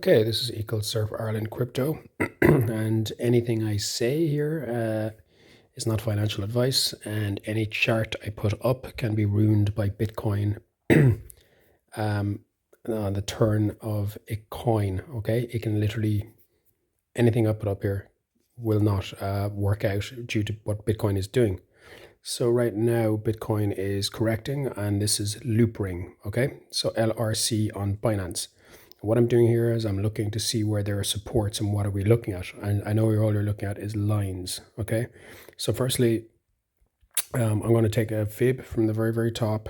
Okay, this is Equal Surf Ireland Crypto, and anything I say here is not financial advice, and any chart I put up can be ruined by Bitcoin on the turn of a coin. Okay, it can literally, anything I put up here will not work out due to what Bitcoin is doing. So right now Bitcoin is correcting, and this is LOOPRING. Okay, so LRC on Binance. What I'm doing here is I'm looking to see where there are supports and what are we looking at. And I know all you're looking at is lines, okay? So firstly, I'm going to take a fib from the very, very top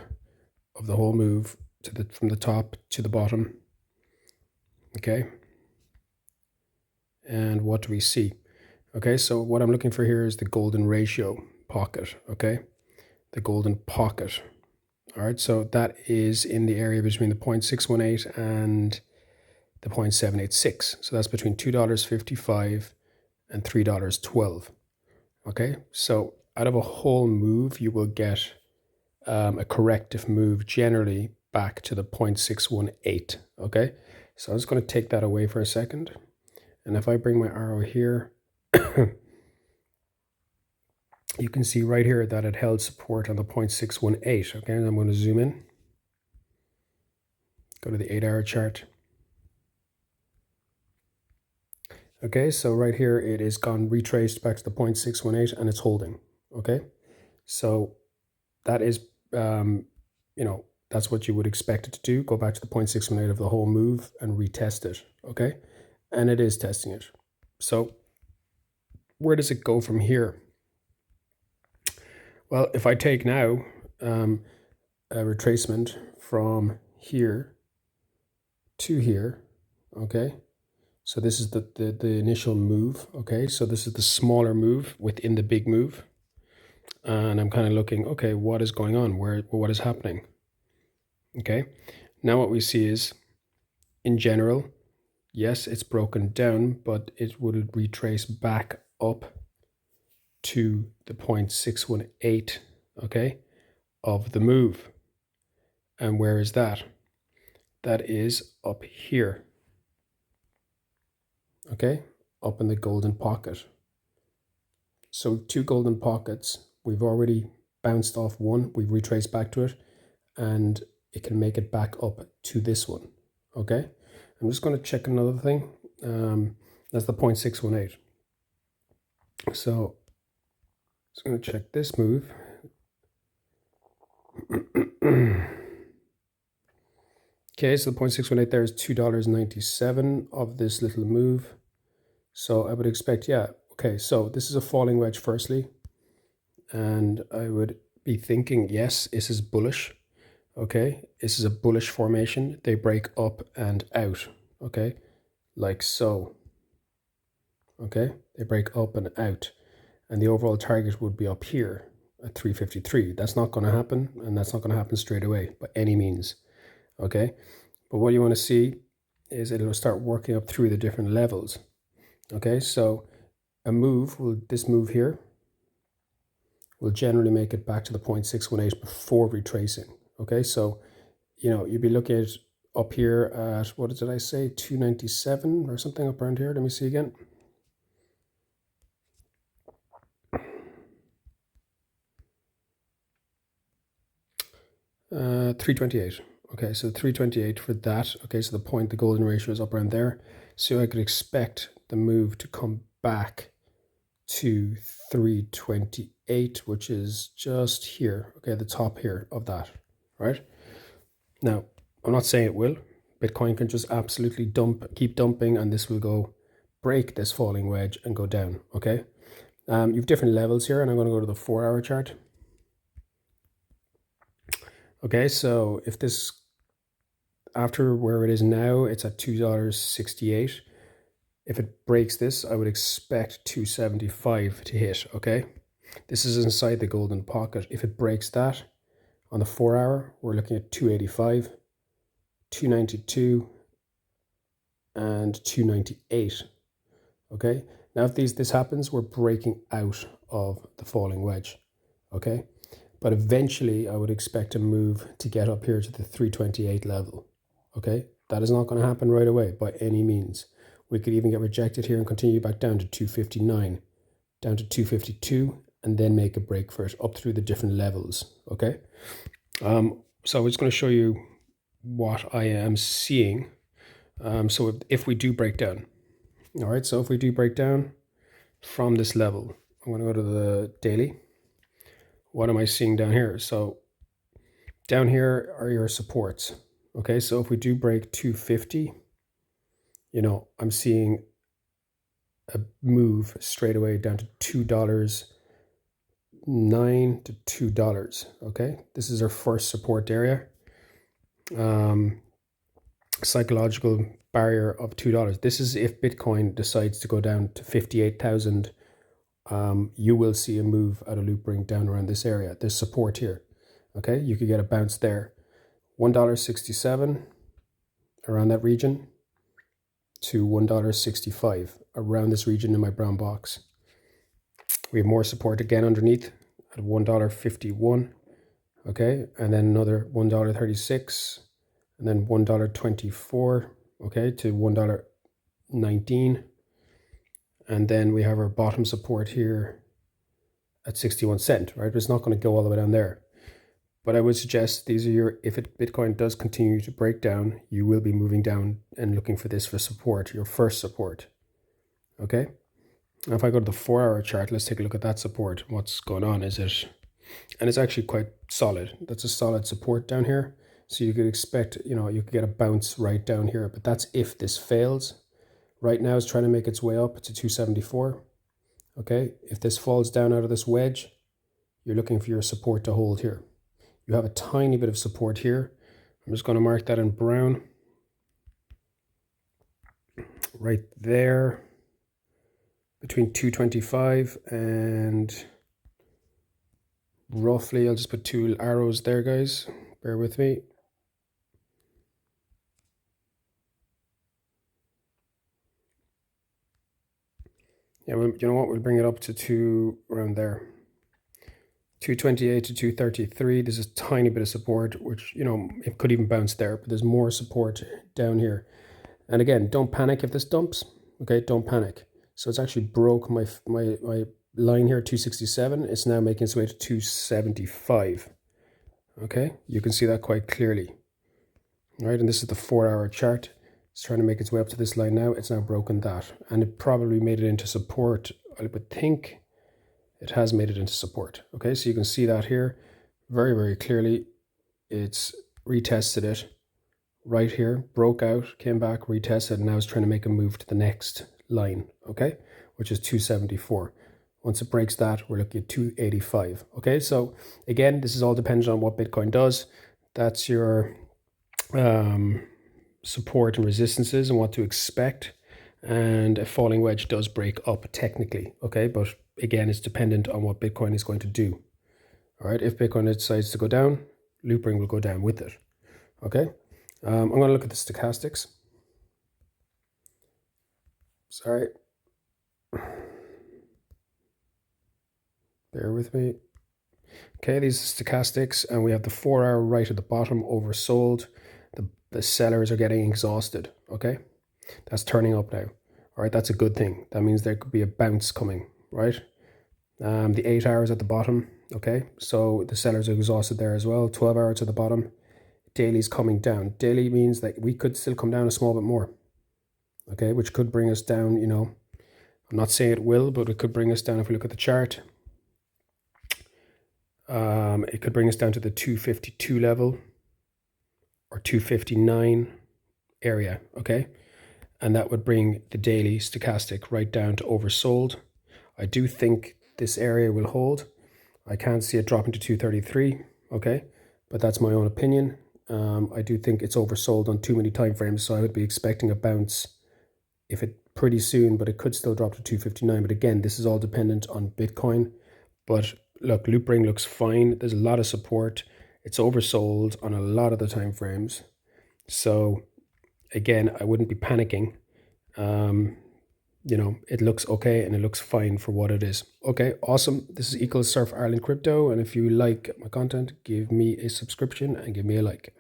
of the whole move from the top to the bottom, okay? And what do we see? Okay, so what I'm looking for here is the golden ratio pocket, okay? The golden pocket. All right, so that is in the area between the 0.618 and the 0.786. So that's between $2.55 and $3.12. Okay, so out of a whole move, you will get a corrective move generally back to the 0.618. Okay, so I'm just going to take that away for a second. And if I bring my arrow here, you can see right here that it held support on the 0.618. Okay, and I'm going to zoom in, go to the 8-hour chart. Okay, so right here it is gone retraced back to the 0.618 and it's holding. Okay, so that is, that's what you would expect it to do. Go back to the 0.618 of the whole move and retest it. Okay, and it is testing it. So where does it go from here? Well, if I take now a retracement from here to here, okay, so this is the initial move, okay? So this is the smaller move within the big move. And I'm kind of looking, okay, what is going on? What is happening? Okay, now what we see is, in general, yes, it's broken down, but it will retrace back up to the 0.618, okay, of the move. And where is that? That is up here. Okay, up in the golden pocket. So two golden pockets, we've already bounced off one, we've retraced back to it, and it can make it back up to this one. Okay, I'm just going to check another thing. That's the 0.618. So I'm going to check this move. Okay, so the 0.618 there is $2.97 of this little move. So I would expect, yeah, okay, so this is a falling wedge firstly. And I would be thinking, yes, this is bullish. Okay, this is a bullish formation. They break up and out, okay, like so. Okay, they break up and out. And the overall target would be up here at 353. That's not going to happen, and that's not going to happen straight away by any means. Okay, but what you want to see is it'll start working up through the different levels. Okay, so a move this move here will generally make it back to the 0.618 before retracing. Okay, so you'd be looking at up here at, what did I say, 297 or something up around here. Let me see again. Uh, 328. Okay, so 328 for that. Okay, so the golden ratio is up around there. So I could expect the move to come back to 328, which is just here. Okay, the top here of that, right? Now, I'm not saying it will. Bitcoin can just absolutely keep dumping, and this will go break this falling wedge and go down, okay? You have different levels here, and I'm going to go to the 4-hour chart. Okay, so if this, after where it is now, it's at $2.68. If it breaks this, I would expect 275 to hit, okay? This is inside the golden pocket. If it breaks that on the 4-hour, we're looking at 285, 292, and 298, okay? Now if this happens, we're breaking out of the falling wedge, okay? But eventually I would expect a move to get up here to the 328 level, okay? That is not going to happen right away by any means. We could even get rejected here and continue back down to 259, down to 252, and then make a break for it up through the different levels, okay? So I'm just going to show you what I am seeing. So if we do break down, all right, so if we do break down from this level, I'm going to go to the daily. What am I seeing down here? So down here are your supports. Okay, so if we do break 250, you know, I'm seeing a move straight away down to $2.09 to $2. Okay, this is our first support area. Psychological barrier of $2. This is if Bitcoin decides to go down to 58,000. You will see a move out of Loopring down around this area. There's support here. Okay, you could get a bounce there. $1.67 around that region to $1.65 around this region in my brown box. We have more support again underneath at $1.51. Okay, and then another $1.36, and then $1.24. Okay, to $1.19. And then we have our bottom support here at 61 cents, right? But it's not going to go all the way down there. But I would suggest these are your, if Bitcoin does continue to break down, you will be moving down and looking for this for support, your first support. Okay? Now if I go to the 4-hour chart, let's take a look at that support. What's going on? Is it, and it's actually quite solid. That's a solid support down here. So you could expect, you know, you could get a bounce right down here, but that's if this fails. Right now it's trying to make its way up to 274. Okay, if this falls down out of this wedge, you're looking for your support to hold here. You have a tiny bit of support here. I'm just going to mark that in brown. Right there, between 225 and roughly, I'll just put 2 arrows there, guys. Bear with me. Yeah, well, you know what? We'll bring it up to around there. 228 to 233. There's a tiny bit of support, which, you know, it could even bounce there, but there's more support down here. And again, don't panic if this dumps. Okay, don't panic. So it's actually broke my line here, 267. It's now making its way to 275. Okay, you can see that quite clearly. All right, and this is the 4-hour chart. It's trying to make its way up to this line now. It's now broken that, and it probably made it into support. I would think it has made it into support. Okay, so you can see that here very, very clearly. It's retested it right here, broke out, came back, retested, and now it's trying to make a move to the next line, okay, which is 274. Once it breaks that, we're looking at 285. Okay, so again, this is all dependent on what Bitcoin does. That's your support and resistances and what to expect. And a falling wedge does break up technically, okay, but again, it's dependent on what Bitcoin is going to do. All right, if Bitcoin decides to go down, Loopring will go down with it. Okay, I'm going to look at the stochastics. Sorry, bear with me. Okay, these are stochastics, and we have the 4-hour right at the bottom, oversold. The sellers are getting exhausted. Okay, that's turning up now. All right, that's a good thing. That means there could be a bounce coming, right? The 8 hours at the bottom. Okay, so the sellers are exhausted there as well. 12 hours at the bottom. Daily's coming down. Daily means that we could still come down a small bit more. Okay, which could bring us down, you know, I'm not saying it will, but it could bring us down if we look at the chart. It could bring us down to the 252 level or 259 area, okay? And that would bring the daily stochastic right down to oversold. I do think this area will hold. I can't see it dropping to 233, okay? But that's my own opinion. I do think it's oversold on too many time frames, so I would be expecting a bounce if it pretty soon, but it could still drop to 259. But again, this is all dependent on Bitcoin. But look, Loopring looks fine. There's a lot of support. It's oversold on a lot of the time frames. So again, I wouldn't be panicking. You know, it looks okay and it looks fine for what it is. Okay, awesome. This is Surf Ireland Crypto, and if you like my content, give me a subscription and give me a like.